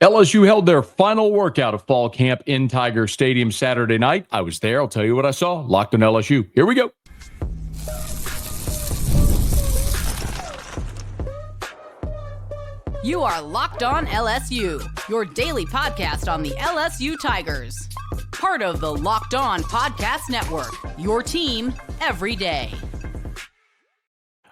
LSU held their final workout of fall camp in Tiger Stadium Saturday night. I was there. I'll tell you what I saw. Locked on LSU. Here we go. You are Locked On LSU, your daily podcast on the LSU Tigers. Part of the Locked On Podcast Network, your team every day.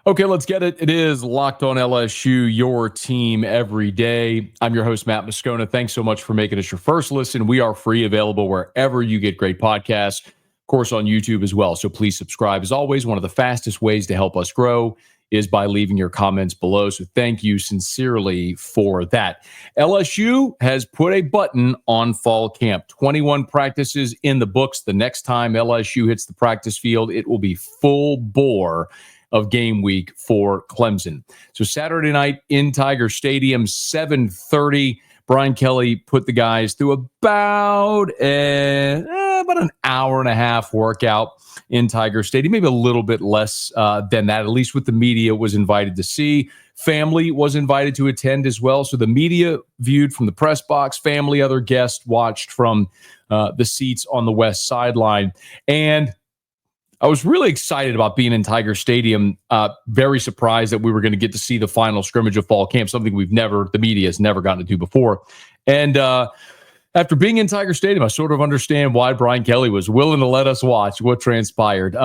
Okay, let's get it. It is Locked On LSU, your team every day. I'm your host, Matt Moscona. Thanks so much for making us your first listen. We are free, available wherever you get great podcasts, of course, on YouTube as well. So please subscribe. As always, one of the fastest ways to help us grow is by leaving your comments below. So thank you sincerely for that. LSU has put a button on fall camp. 21 practices in the books. The next time LSU hits the practice field, it will be full bore of game week for Clemson. So Saturday night in Tiger Stadium, 7:30. Brian Kelly put the guys through about an hour and a half workout in Tiger Stadium, maybe a little bit less than that, at least what the media was invited to see. Family was invited to attend as well. So the media viewed from the press box, family, other guests watched from the seats on the west sideline. And I was really excited about being in Tiger Stadium. Very surprised that we were going to get to see the final scrimmage of fall camp, something the media has never gotten to do before. And after being in Tiger Stadium, I sort of understand why Brian Kelly was willing to let us watch what transpired.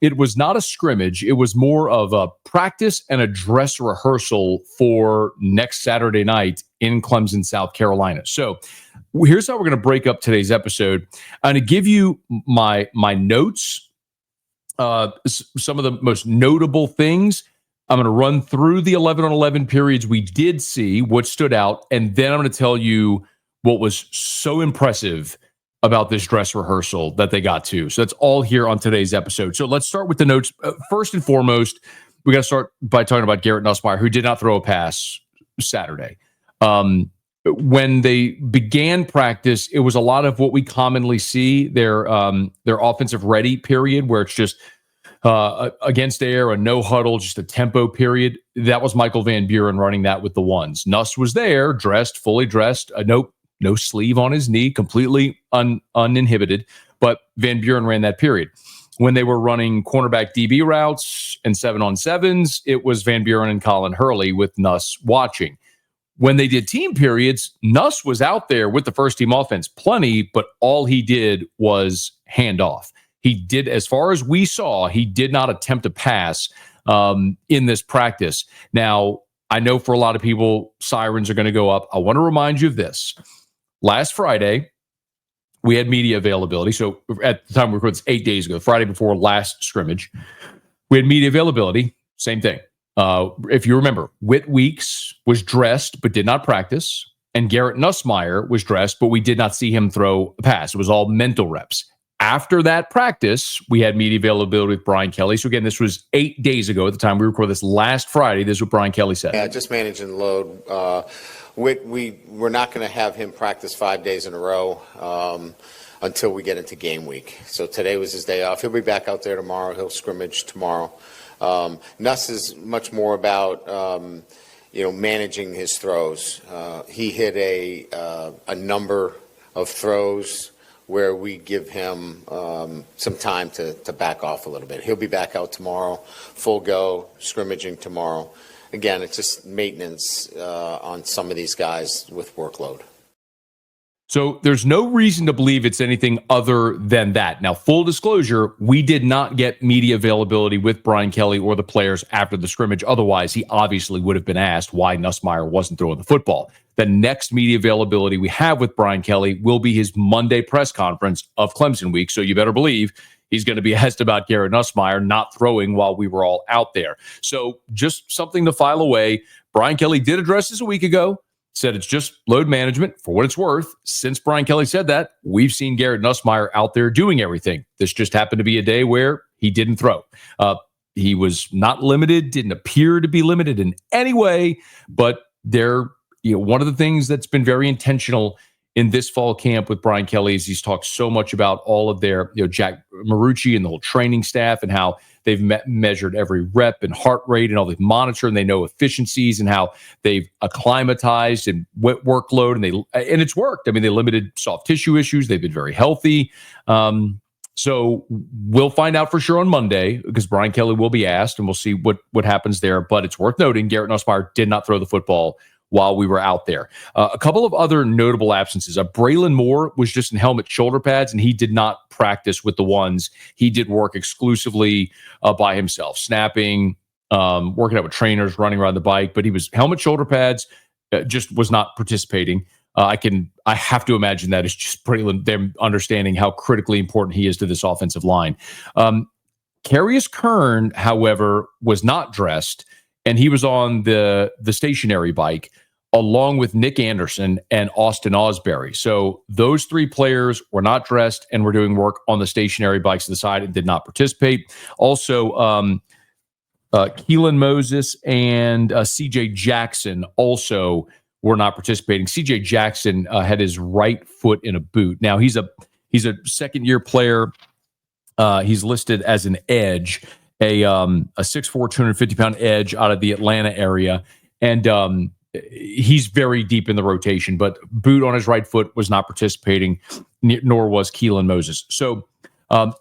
It was not a scrimmage. It was more of a practice and a dress rehearsal for next Saturday night in Clemson, South Carolina. So here's how we're going to break up today's episode. I'm going to give you my notes, some of the most notable things. I'm going to run through the 11-on-11 periods we did see, what stood out, and then I'm going to tell you what was so impressive about this dress rehearsal that they got to. So that's all here on today's episode. So let's start with the notes. First and foremost, we got to start by talking about Garrett Nussmeier, who did not throw a pass Saturday. When they began practice, it was a lot of what we commonly see, their offensive ready period, where it's just against air, a no huddle, just a tempo period. That was Michael Van Buren running that with the ones. Nuss was there, dressed, fully dressed, no sleeve on his knee, completely uninhibited, but Van Buren ran that period. When they were running cornerback DB routes and 7-on-7s, it was Van Buren and Colin Hurley with Nuss watching. When they did team periods, Nuss was out there with the first team offense plenty, but all he did was hand off. He did, as far as we saw, he did not attempt to pass in this practice. Now, I know for a lot of people, sirens are going to go up. I want to remind you of this. Last Friday, we had media availability. So at the time we recorded this 8 days ago, Friday before last scrimmage, we had media availability. Same thing. If you remember, Whit Weeks was dressed but did not practice, and Garrett Nussmeier was dressed, but we did not see him throw a pass. It was all mental reps. After that practice, we had media availability with Brian Kelly. So again, this was 8 days ago at the time we recorded this last Friday. This is what Brian Kelly said. Yeah, just managing the load. We're not going to have him practice 5 days in a row until we get into game week. So today was his day off. He'll be back out there tomorrow. He'll scrimmage tomorrow. Nuss is much more about managing his throws. He hit a number of throws where we give him some time to back off a little bit. He'll be back out tomorrow, full go, scrimmaging tomorrow. Again, it's just maintenance on some of these guys with workload. So there's no reason to believe it's anything other than that. Now, full disclosure, we did not get media availability with Brian Kelly or the players after the scrimmage. Otherwise, he obviously would have been asked why Nussmeier wasn't throwing the football. The next media availability we have with Brian Kelly will be his Monday press conference of Clemson week. So you better believe he's going to be asked about Garrett Nussmeier not throwing while we were all out there. So just something to file away. Brian Kelly did address this a week ago, said it's just load management for what it's worth. Since Brian Kelly said that, we've seen Garrett Nussmeier out there doing everything. This just happened to be a day where he didn't throw. He was not limited, didn't appear to be limited in any way, but one of the things that's been very intentional in this fall camp with Brian Kelly is he's talked so much about all of their, Jack Marucci and the whole training staff and how They've measured every rep and heart rate and all they've monitored, and they know efficiencies and how they've acclimatized and workload, and it's worked. I mean, they limited soft tissue issues. They've been very healthy. So we'll find out for sure on Monday because Brian Kelly will be asked, and we'll see what happens there. But it's worth noting Garrett Nussmeier did not throw the football while we were out there. A couple of other notable absences. Braelin Moore was just in helmet shoulder pads, and he did not practice with the ones. He did work exclusively by himself, snapping, working out with trainers, running around the bike. But he was helmet shoulder pads, just was not participating. I have to imagine that is just Braelin, them understanding how critically important he is to this offensive line. Carius Curne, however, was not dressed, and he was on the stationary bike along with Nick Anderson and Austin Osbury. So those three players were not dressed and were doing work on the stationary bikes to the side and did not participate. Also, Keelan Moses and CJ Jackson also were not participating. CJ Jackson had his right foot in a boot. Now he's a second-year player. He's listed as an edge, a 6'4", 250-pound edge out of the Atlanta area, and he's very deep in the rotation. But boot on his right foot was not participating, nor was Keelan Moses. So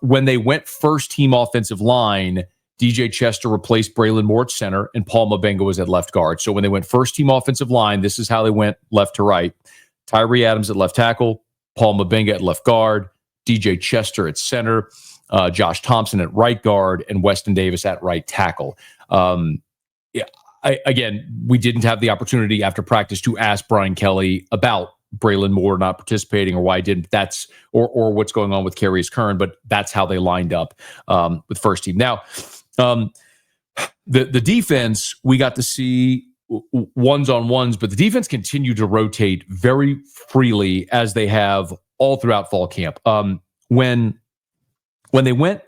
when they went first-team offensive line, DJ Chester replaced Braelin Moore at center, and Paul Mabenga was at left guard. So when they went first-team offensive line, this is how they went left to right. Tyree Adams at left tackle, Paul Mabenga at left guard, DJ Chester at center, Josh Thompson at right guard, and Weston Davis at right tackle. Again, we didn't have the opportunity after practice to ask Brian Kelly about Braelin Moore not participating or why he didn't. That's or what's going on with Carius Curne, but that's how they lined up with first team. Now, the defense, we got to see ones-on-ones, but the defense continued to rotate very freely as they have all throughout fall camp. When they went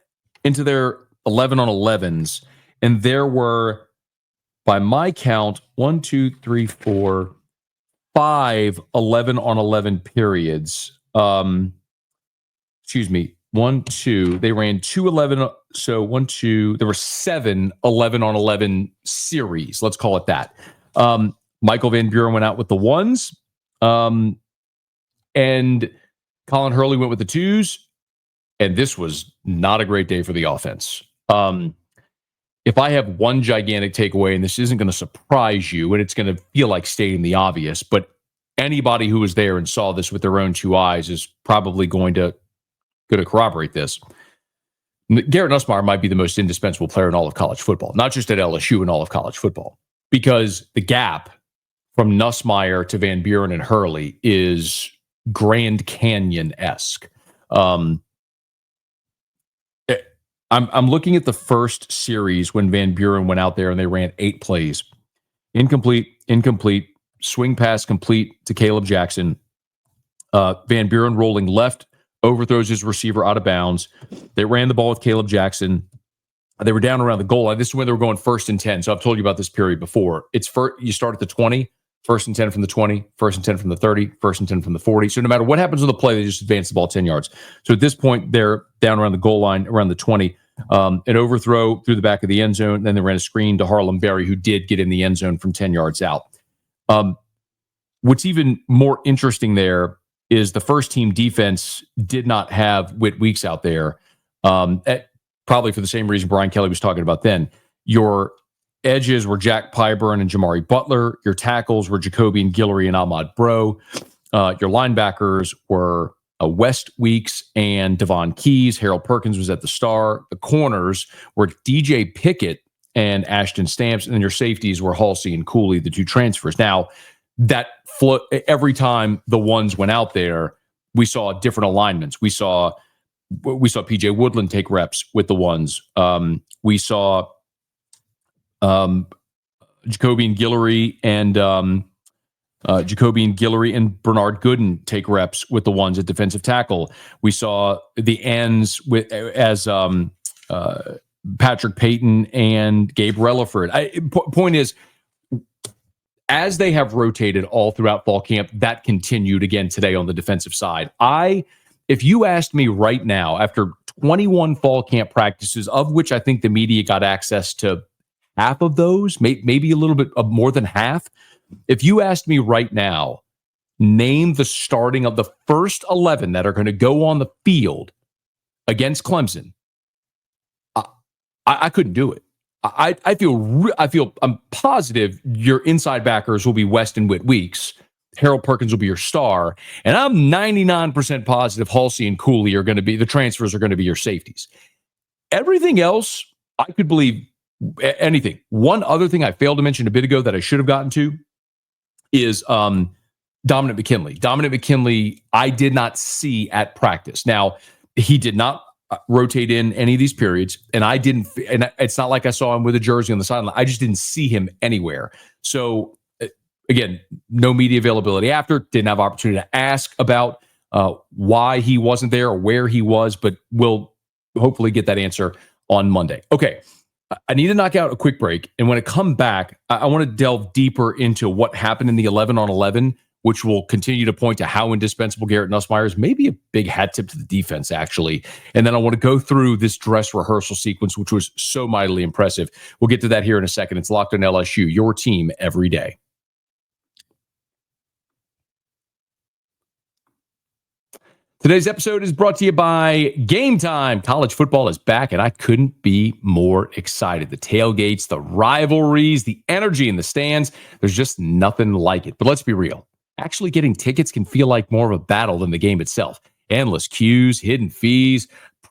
into their 11-on-11s, and there were, by my count, 5 11-on-11 periods. Excuse me. 1, 2. They ran 2 11. So 1, 2. There were 7 11-on-11 series. Let's call it that. Michael Van Buren went out with the ones, and Colin Hurley went with the twos. And this was not a great day for the offense. If I have one gigantic takeaway, and this isn't going to surprise you, and it's going to feel like stating the obvious, but anybody who was there and saw this with their own two eyes is probably going to corroborate this. Garrett Nussmeier might be the most indispensable player in all of college football, not just at LSU, in all of college football, because the gap from Nussmeier to Van Buren and Hurley is Grand Canyon-esque. I'm looking at the first series when Van Buren went out there and they ran 8 plays. Incomplete, swing pass complete to Caleb Jackson. Van Buren rolling left, overthrows his receiver out of bounds. They ran the ball with Caleb Jackson. They were down around the goal line. This is when they were going 1st and 10. So I've told you about this period before. It's you start at the 20, 1st and 10 from the 20, 1st and 10 from the 30, 1st and 10 from the 40. So no matter what happens on the play, they just advance the ball 10 yards. So at this point, they're down around the goal line, around the 20. An overthrow through the back of the end zone. Then they ran a screen to Harlem Berry, who did get in the end zone from 10 yards out. What's even more interesting there is the first team defense did not have Whit Weeks out there, probably for the same reason Brian Kelly was talking about then. Your edges were Jack Pyburn and Jamari Butler. Your tackles were Jacobian Guillory and Ahmad Bro. Your linebackers were West Weeks and Devon Keys. Harold Perkins was at the star. The corners were DJ Pickett and Ashton Stamps. And then your safeties were Halsey and Cooley, the 2 transfers. Now, that every time the ones went out there, we saw different alignments. We saw PJ Woodland take reps with the ones. We saw Jacobian Guillory and Bernard Gooden take reps with the ones at defensive tackle. We saw the ends as Patrick Payton and Gabe Relaford. Point is, as they have rotated all throughout fall camp, that continued again today on the defensive side. If you asked me right now, after 21 fall camp practices, of which I think the media got access to half of those, maybe a little bit of more than half. If you asked me right now, name the starting of the first 11 that are going to go on the field against Clemson, I couldn't do it. I'm positive your inside backers will be Weston Witt Weeks. Harold Perkins will be your star. And I'm 99% positive Halsey and Cooley are going to be, the transfers are going to be your safeties. Everything else, I could believe anything. One other thing I failed to mention a bit ago that I should have gotten to is Dominick McKinley. Dominick McKinley, I did not see at practice. Now, he did not rotate in any of these periods, and I didn't, and it's not like I saw him with a jersey on the sideline. I just didn't see him anywhere. So again, no media availability after, didn't have opportunity to ask about why he wasn't there or where he was, but we'll hopefully get that answer on Monday. Okay, I need to knock out a quick break, and when I come back, I want to delve deeper into what happened in the 11-on-11, which will continue to point to how indispensable Garrett Nussmeier is. Maybe a big hat tip to the defense, actually. And then I want to go through this dress rehearsal sequence, which was so mightily impressive. We'll get to that here in a second. It's Locked on LSU, your team every day. Today's episode is brought to you by Game Time. College football is back, and I couldn't be more excited. The tailgates, the rivalries, the energy in the stands, there's just nothing like it. But let's be real. Actually getting tickets can feel like more of a battle than the game itself. Endless queues, hidden fees,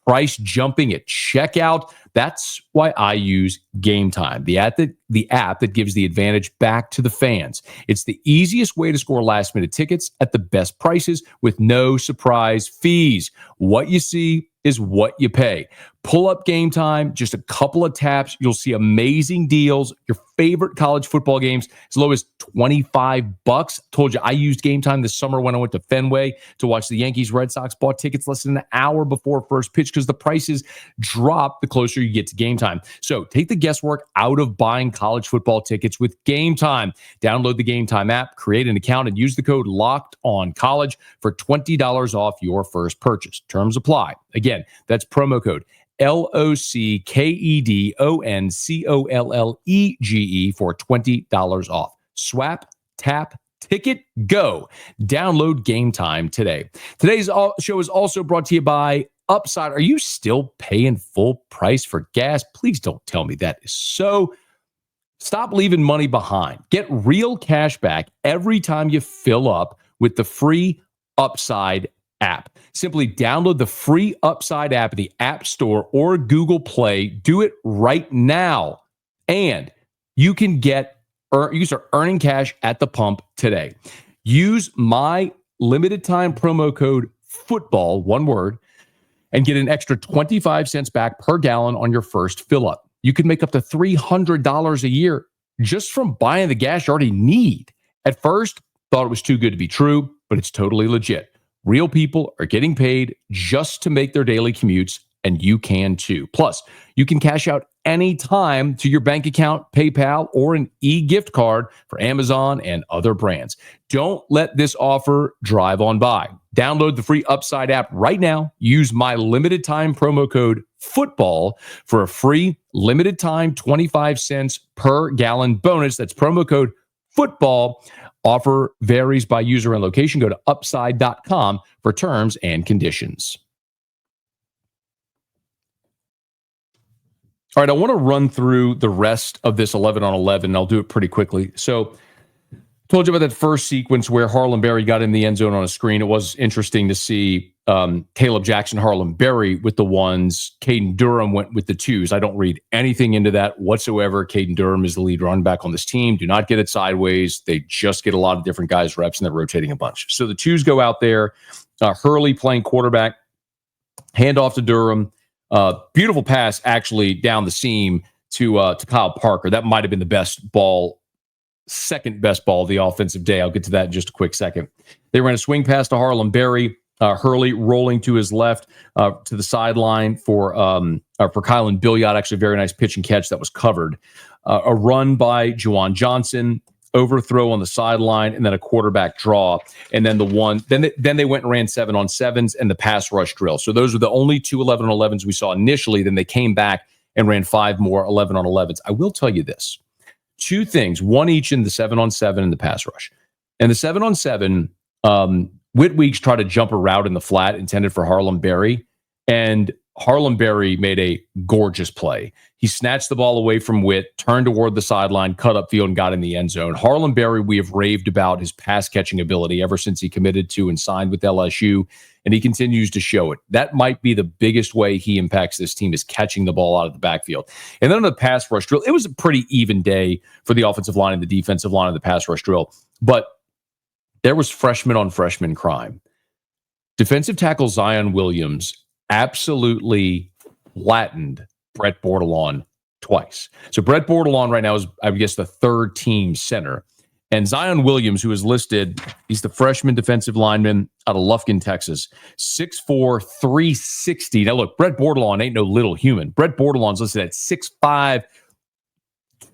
price jumping at checkout. That's why I use Game Time, the app that gives the advantage back to the fans. It's the easiest way to score last-minute tickets at the best prices with no surprise fees. What you see is what you pay. Pull up Game Time, just a couple of taps. You'll see amazing deals. Your favorite college football games as low as $25. Told you I used Game Time this summer when I went to Fenway to watch the Yankees Red Sox. Bought tickets less than an hour before first pitch because the prices drop the closer you get to game time. So take the guesswork out of buying college football tickets with Game Time. Download the Game Time app, create an account, and use the code LOCKEDONCollege for $20 off your first purchase. Terms apply. Again, that's promo code LOCKEDONCOLLEGE for $20 off. Swap, tap, ticket, go. Download Game Time today. Today's show is also brought to you by Upside. Are you still paying full price for gas? Please don't tell me that is so. Stop leaving money behind. Get real cash back every time you fill up with the free Upside app. Simply download the free Upside app at the App Store or Google Play. Do it right now. And you can start earning cash at the pump today. Use my limited time promo code FOOTBALL, one word, and get an extra 25 cents back per gallon on your first fill up. You can make up to $300 a year just from buying the gas you already need. At first, thought it was too good to be true, but it's totally legit. Real people are getting paid just to make their daily commutes, and you can too. Plus, you can cash out anytime to your bank account, PayPal, or an e-gift card for Amazon and other brands. Don't let this offer drive on by. Download the free Upside app right now. Use my limited time promo code FOOTBALL for a free limited time 25 cents per gallon bonus. That's promo code FOOTBALL. Offer varies by user and location. Go to upside.com for terms and conditions. All right, I want to run through the rest of this 11-on-11, and I'll do it pretty quickly. So, told you about that first sequence where Harlem Berry got in the end zone on a screen. It was interesting to see Caleb Jackson, Harlem Berry with the ones. Caden Durham went with the twos. I don't read anything into that whatsoever. Caden Durham is the lead running back on this team. Do not get it sideways. They just get a lot of different guys reps, and they're rotating a bunch. So the twos go out there. Hurley playing quarterback. Handoff to Durham. Beautiful pass actually down the seam to Kyle Parker. That might have been the best ball, second best ball of the offensive day. I'll get to that in just a quick second. They ran a swing pass to Harlem Berry. Hurley rolling to his left to the sideline for Kylan Billiot. Actually, a very nice pitch and catch that was covered. A run by Juwan Johnson. overthrow on the sideline, and then a quarterback draw. And then then they went and ran 7-on-7s and the pass rush drill. So those were the only two 11-on-11s we saw initially. Then they came back and ran 5 more 11-on-11s. I will tell you this. 2 things, one each in the 7-on-7 and the pass rush. And the 7-on-7, Whit Weeks tried to jump a route in the flat intended for Harlem Berry, and Harlem Berry made a gorgeous play. He snatched the ball away from Whit, turned toward the sideline, cut upfield, and got in the end zone. Harlem Berry, we have raved about his pass catching ability ever since he committed to and signed with LSU, and he continues to show it. That might be the biggest way he impacts this team, is catching the ball out of the backfield. And then on the pass rush drill, it was a pretty even day for the offensive line and the defensive line of the pass rush drill, but there was freshman on freshman crime. Defensive tackle Zion Williams absolutely flattened Brett Bordelon twice. So Brett Bordelon right now is, I guess, the third team center. And Zion Williams, who is listed, he's the freshman defensive lineman out of Lufkin, Texas, 6'4", 360. Now look, Brett Bordelon ain't no little human. Brett Bordelon's listed at 6'5",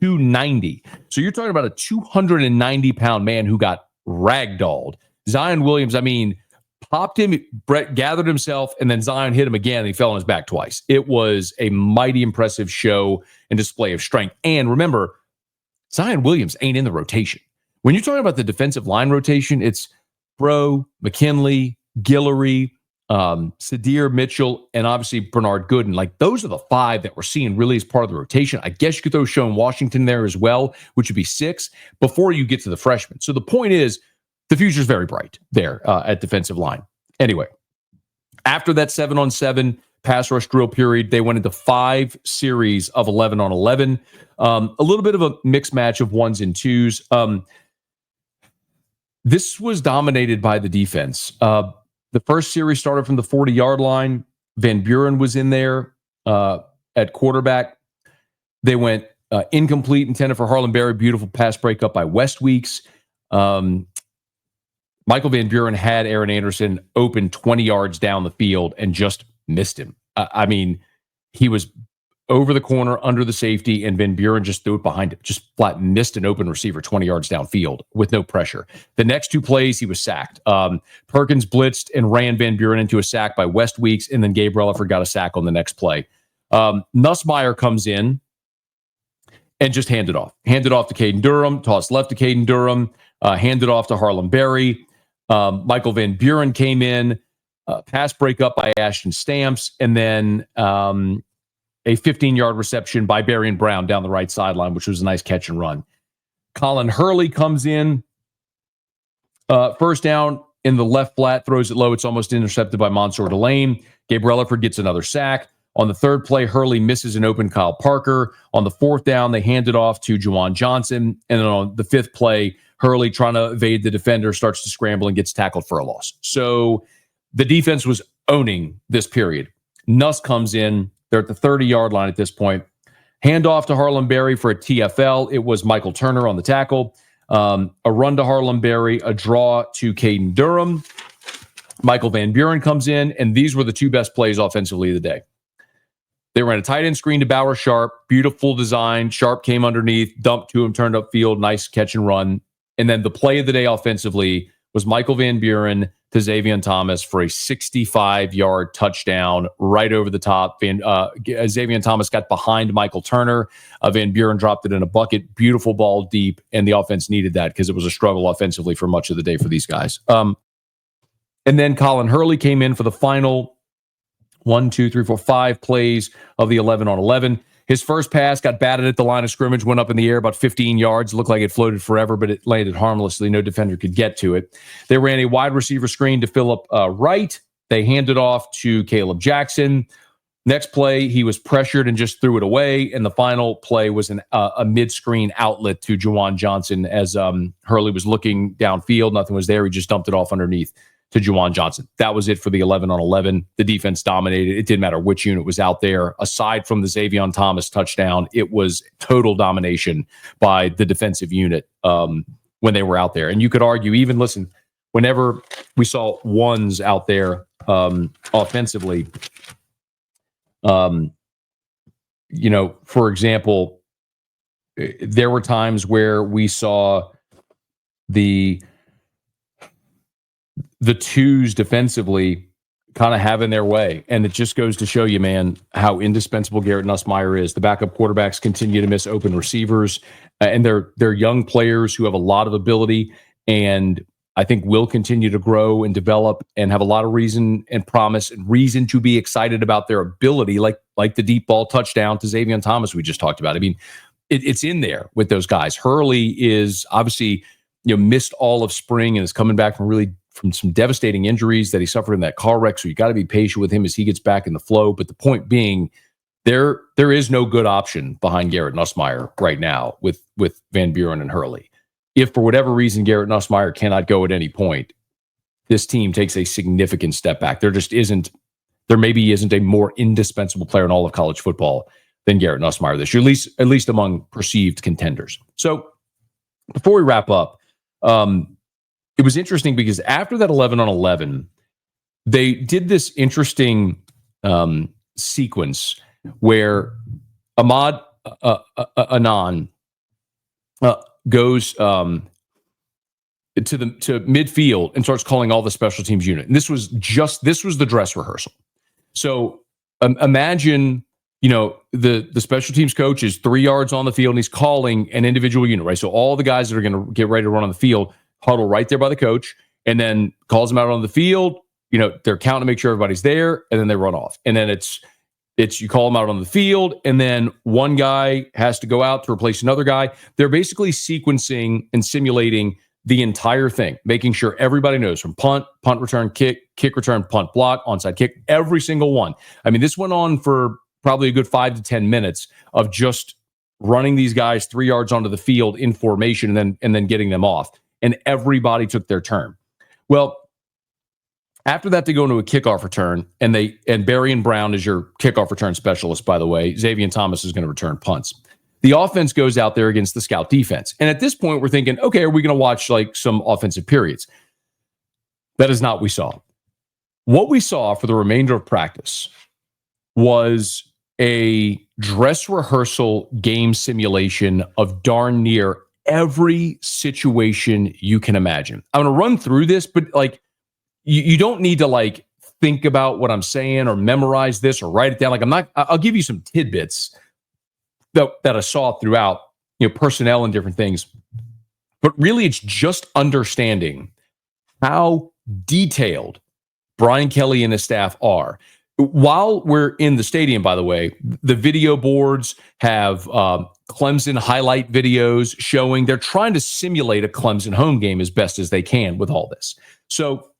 290. So you're talking about a 290-pound man who got ragdolled. Zion Williams, I mean, popped him, Brett gathered himself, and then Zion hit him again, and he fell on his back twice. It was a mighty impressive show and display of strength. And remember, Zion Williams ain't in the rotation. When you're talking about the defensive line rotation, it's Bro, McKinley, Guillory, Sadir Mitchell, and obviously Bernard Gooden. Like, those are the 5 that we're seeing really as part of the rotation. I guess you could throw Sean Washington there as well, which would be 6 before you get to the freshmen. So the point is, the future is very bright there at defensive line. Anyway, after that 7-on-7 pass rush drill period, they went into 5 series of 11-on-11. A little bit of a mixed match of 1s and 2s. This was dominated by the defense. The first series started from the 40-yard line. Van Buren was in there at quarterback. They went incomplete, intended for Harlem Berry. Beautiful pass breakup by West Weeks. Michael Van Buren had Aaron Anderson open 20 yards down the field and just missed him. I mean, he was over the corner, under the safety, and Van Buren just threw it behind him. Just flat missed an open receiver 20 yards downfield with no pressure. The next 2 plays, he was sacked. Perkins blitzed and ran Van Buren into a sack by West Weeks, and then Gabe Relaford got a sack on the next play. Nussmeier comes in and just handed off. Handed off to Caden Durham, tossed left to Caden Durham, handed off to Harlem Berry. Michael Van Buren came in, pass breakup by Ashton Stamps, and then a 15-yard reception by Berrien Brown down the right sideline, which was a nice catch and run. Colin Hurley comes in, first down in the left flat, throws it low. It's almost intercepted by Mansour Delane. Gabe Relaford gets another sack. On the third play, Hurley misses an open Kyle Parker. On the 4th down, they hand it off to Juwan Johnson. And then on the 5th play, Hurley, trying to evade the defender, starts to scramble and gets tackled for a loss. So the defense was owning this period. Nuss comes in. They're at the 30-yard line at this point. Handoff to Harlem Berry for a TFL. It was Michael Turner on the tackle. A run to Harlem Berry, a draw to Caden Durham. Michael Van Buren comes in, and these were the 2 best plays offensively of the day. They ran a tight end screen to Bauer Sharp. Beautiful design. Sharp came underneath, dumped to him, turned upfield. Nice catch and run. And then the play of the day offensively was Michael Van Buren to Xavier Thomas for a 65-yard touchdown right over the top. Xavier Thomas got behind Michael Turner. Van Buren dropped it in a bucket. Beautiful ball deep, and the offense needed that because it was a struggle offensively for much of the day for these guys. And then Colin Hurley came in for the final 5 plays of the 11-on-11. His first pass got batted at the line of scrimmage, went up in the air about 15 yards. Looked like it floated forever, but it landed harmlessly. No defender could get to it. They ran a wide receiver screen to Phillip Wright. They handed off to Caleb Jackson. Next play, he was pressured and just threw it away. And the final play was a mid-screen outlet to Juwan Johnson as Hurley was looking downfield. Nothing was there. He just dumped it off underneath to Juwan Johnson. That was it for the 11-on-11. The defense dominated. It didn't matter which unit was out there. Aside from the Xavier Thomas touchdown, it was total domination by the defensive unit when they were out there. And you could argue, even listen, whenever we saw 1s out there offensively, for example, there were times where we saw the twos defensively kind of having their way. And it just goes to show you, man, how indispensable Garrett Nussmeier is. The backup quarterbacks continue to miss open receivers, and they're young players who have a lot of ability, and I think will continue to grow and develop and have a lot of reason and promise and reason to be excited about their ability, like the deep ball touchdown to Xavier Thomas we just talked about. I mean, it's in there with those guys. Hurley is obviously, missed all of spring and is coming back from some devastating injuries that he suffered in that car wreck. So you got to be patient with him as he gets back in the flow. But the point being, there is no good option behind Garrett Nussmeier right now with Van Buren and Hurley. If for whatever reason Garrett Nussmeier cannot go at any point, this team takes a significant step back. There maybe isn't a more indispensable player in all of college football than Garrett Nussmeier this year, at least among perceived contenders. So before we wrap up, it was interesting because after that 11-on-11, they did this interesting sequence where Ahmad Anan goes to midfield and starts calling all the special teams unit. And this was the dress rehearsal. So imagine, the special teams coach is 3 yards on the field and he's calling an individual unit, right? So all the guys that are going to get ready to run on the field huddle right there by the coach, and then calls them out on the field. They're counting to make sure everybody's there, and then they run off. And then it's you call them out on the field, and then one guy has to go out to replace another guy. They're basically sequencing and simulating the entire thing, making sure everybody knows from punt return, kick return, punt block, onside kick, every single one. I mean, this went on for probably a good 5 to 10 minutes of just running these guys 3 yards onto the field in formation and then getting them off. And everybody took their turn. Well, after that, they go into a kickoff return, and Braelin Brown is your kickoff return specialist, by the way. Xavier Thomas is going to return punts. The offense goes out there against the scout defense. And at this point, we're thinking, okay, are we going to watch like some offensive periods? That is not what we saw. What we saw for the remainder of practice was a dress rehearsal game simulation of darn near every situation you can imagine. I'm going to run through this, but you don't need to think about what I'm saying or memorize this or write it down. I'll give you some tidbits that I saw throughout, personnel and different things. But really, it's just understanding how detailed Brian Kelly and his staff are. While we're in the stadium, by the way, the video boards have Clemson highlight videos showing they're trying to simulate a Clemson home game as best as they can with all this. So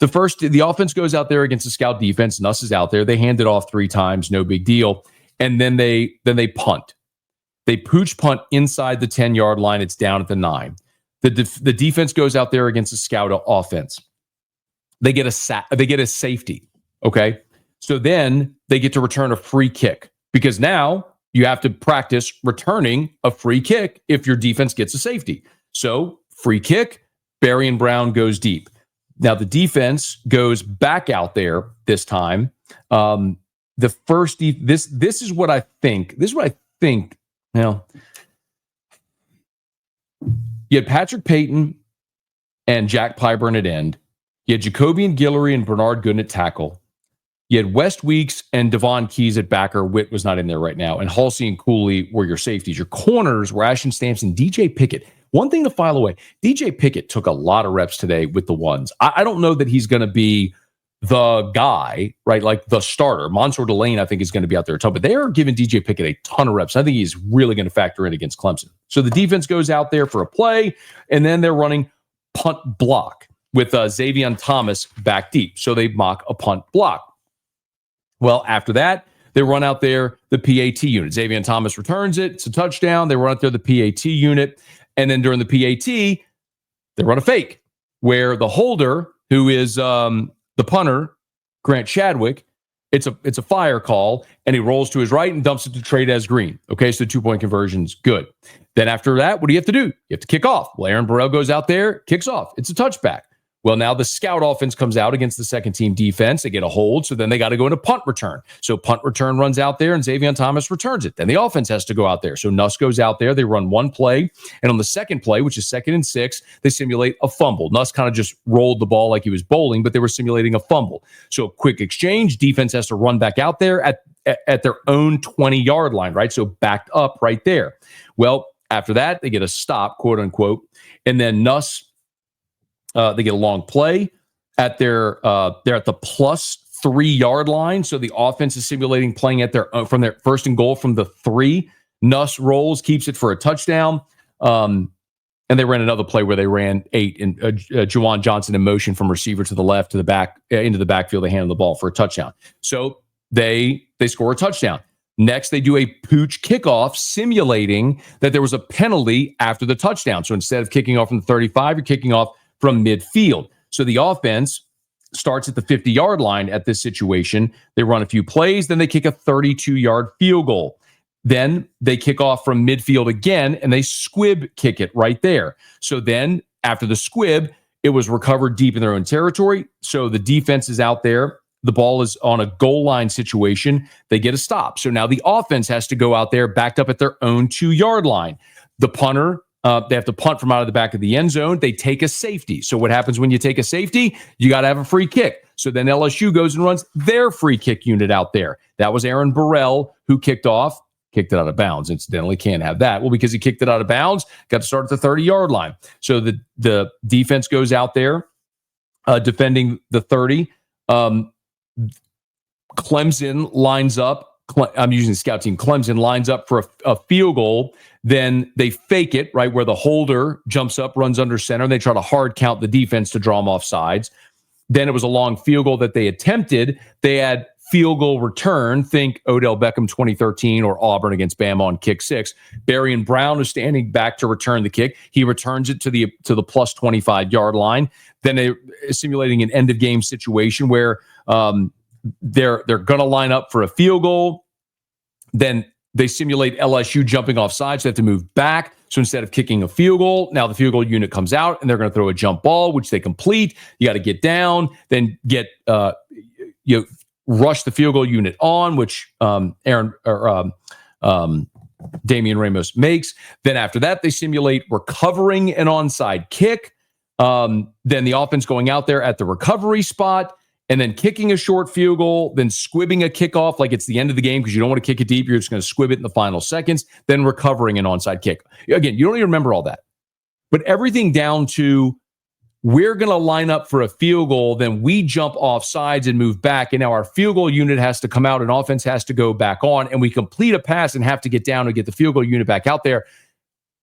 the offense goes out there against the scout defense. Nuss is out there. They hand it off 3 times, no big deal. And then they punt. They pooch punt inside the 10-yard line. It's down at the 9. The defense goes out there against the scout offense. They get a safety. Okay. So then they get to return a free kick, because now you have to practice returning a free kick if your defense gets a safety. So free kick, Braelin Brown goes deep. Now the defense goes back out there this time. This is what I think. You had Patrick Payton and Jack Pyburn at end. You had Jacobian Guillory and Bernard Gooden at tackle. You had West Weeks and Devon Keys at backer. Witt was not in there right now. And Halsey and Cooley were your safeties. Your corners were Ashton Stamps and DJ Pickett. One thing to file away, DJ Pickett took a lot of reps today with the ones. I don't know that he's going to be the guy, right? Like the starter. Mansour Delane, I think, is going to be out there a ton. But they are giving DJ Pickett a ton of reps. I think he's really going to factor in against Clemson. So the defense goes out there for a play, and then they're running punt block with Xavier Thomas back deep. So they mock a punt block. Well, after that, they run out there the PAT unit. Xavier Thomas returns it. It's a touchdown. They run out there the PAT unit. And then during the PAT, they run a fake where the holder, who is the punter, Grant Chadwick, it's a fire call, and he rolls to his right and dumps it to Trey'Dez Green. Okay, so 2-point conversion's good. Then after that, what do you have to do? You have to kick off. Well, Aaron Burrell goes out there, kicks off. It's a touchback. Well, now the scout offense comes out against the second team defense. They get a hold, so then they got to go into punt return. So punt return runs out there, and Xavier Thomas returns it. Then the offense has to go out there. So Nuss goes out there. They run one play, and on the second play, which is 2nd and 6, they simulate a fumble. Nuss kind of just rolled the ball like he was bowling, but they were simulating a fumble. So quick exchange. Defense has to run back out there at their own 20-yard line, right? So backed up right there. Well, after that, they get a stop, quote unquote, and then Nuss. They get a long play at they're at the plus 3-yard line. So the offense is simulating playing at from their 1st and goal from the 3. Nuss rolls, keeps it for a touchdown. And they ran another play where they ran 8 and Juwan Johnson in motion from receiver to the left to the back into the backfield. They handed the ball for a touchdown. So they score a touchdown. Next, they do a pooch kickoff simulating that there was a penalty after the touchdown. So instead of kicking off from the 35, you're kicking off from midfield. So the offense starts at the 50-yard line at this situation. They run a few plays, then they kick a 32-yard field goal. Then they kick off from midfield again, and they squib kick it right there. So then after the squib, it was recovered deep in their own territory. So the defense is out there. The ball is on a goal line situation. They get a stop. So now the offense has to go out there backed up at their own 2-yard line. The punter, they have to punt from out of the back of the end zone. They take a safety. So what happens when you take a safety? You got to have a free kick. So then LSU goes and runs their free kick unit out there. That was Aaron Burrell who kicked it out of bounds. Incidentally, can't have that. Well, because he kicked it out of bounds, got to start at the 30-yard line. So the defense goes out there defending the 30. Clemson lines up. I'm using the scout team. Clemson lines up for a field goal. Then they fake it, right, where the holder jumps up, runs under center, and they try to hard count the defense to draw them off sides. Then it was a long field goal that they attempted. They had field goal return. Think Odell Beckham 2013 or Auburn against Bama on kick 6. Berrien Brown is standing back to return the kick. He returns it to the plus 25-yard line. Then they're simulating an end of game situation where they're going to line up for a field goal. Then they simulate LSU jumping off sides. So they have to move back. So instead of kicking a field goal, now the field goal unit comes out and they're going to throw a jump ball, which they complete. You got to get down, then rush the field goal unit on, which Damian Ramos makes. Then after that, they simulate recovering an onside kick. Then the offense going out there at the recovery spot, and then kicking a short field goal, then squibbing a kickoff like it's the end of the game because you don't want to kick it deep. You're just going to squib it in the final seconds, then recovering an onside kick. Again, you don't even remember all that. But everything down to we're going to line up for a field goal, then we jump off sides and move back, and now our field goal unit has to come out and offense has to go back on, and we complete a pass and have to get down and get the field goal unit back out there.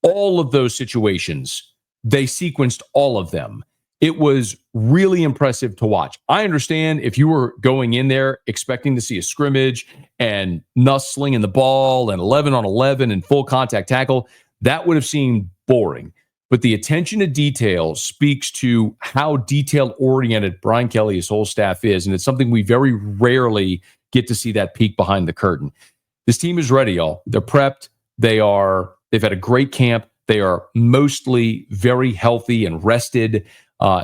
All of those situations, they sequenced all of them. It was really impressive to watch. I understand if you were going in there expecting to see a scrimmage and Nuss slinging the ball and 11 on 11 and full contact tackle, that would have seemed boring. But the attention to detail speaks to how detail-oriented Brian Kelly, his whole staff is, and it's something we very rarely get to see that peek behind the curtain. This team is ready, y'all. They're prepped. They've had a great camp. They are mostly very healthy and rested.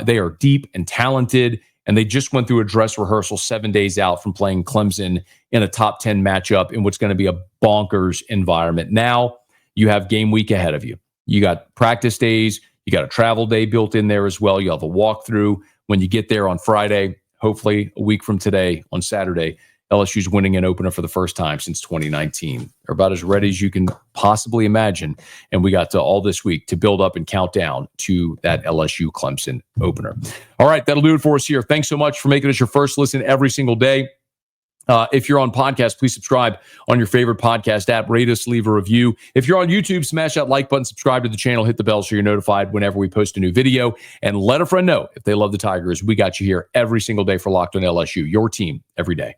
They are deep and talented, and they just went through a dress rehearsal 7 days out from playing Clemson in a top 10 matchup in what's going to be a bonkers environment. Now you have game week ahead of you. You got practice days. You got a travel day built in there as well. You have a walkthrough when you get there on Friday, hopefully a week from today on Saturday. LSU's winning an opener for the first time since 2019. They're about as ready as you can possibly imagine. And we got all this week to build up and count down to that LSU Clemson opener. All right, that'll do it for us here. Thanks so much for making us your first listen every single day. If you're on podcast, please subscribe on your favorite podcast app. Rate us, leave a review. If you're on YouTube, smash that like button, subscribe to the channel, hit the bell so you're notified whenever we post a new video, and let a friend know if they love the Tigers. We got you here every single day for Locked on LSU, your team every day.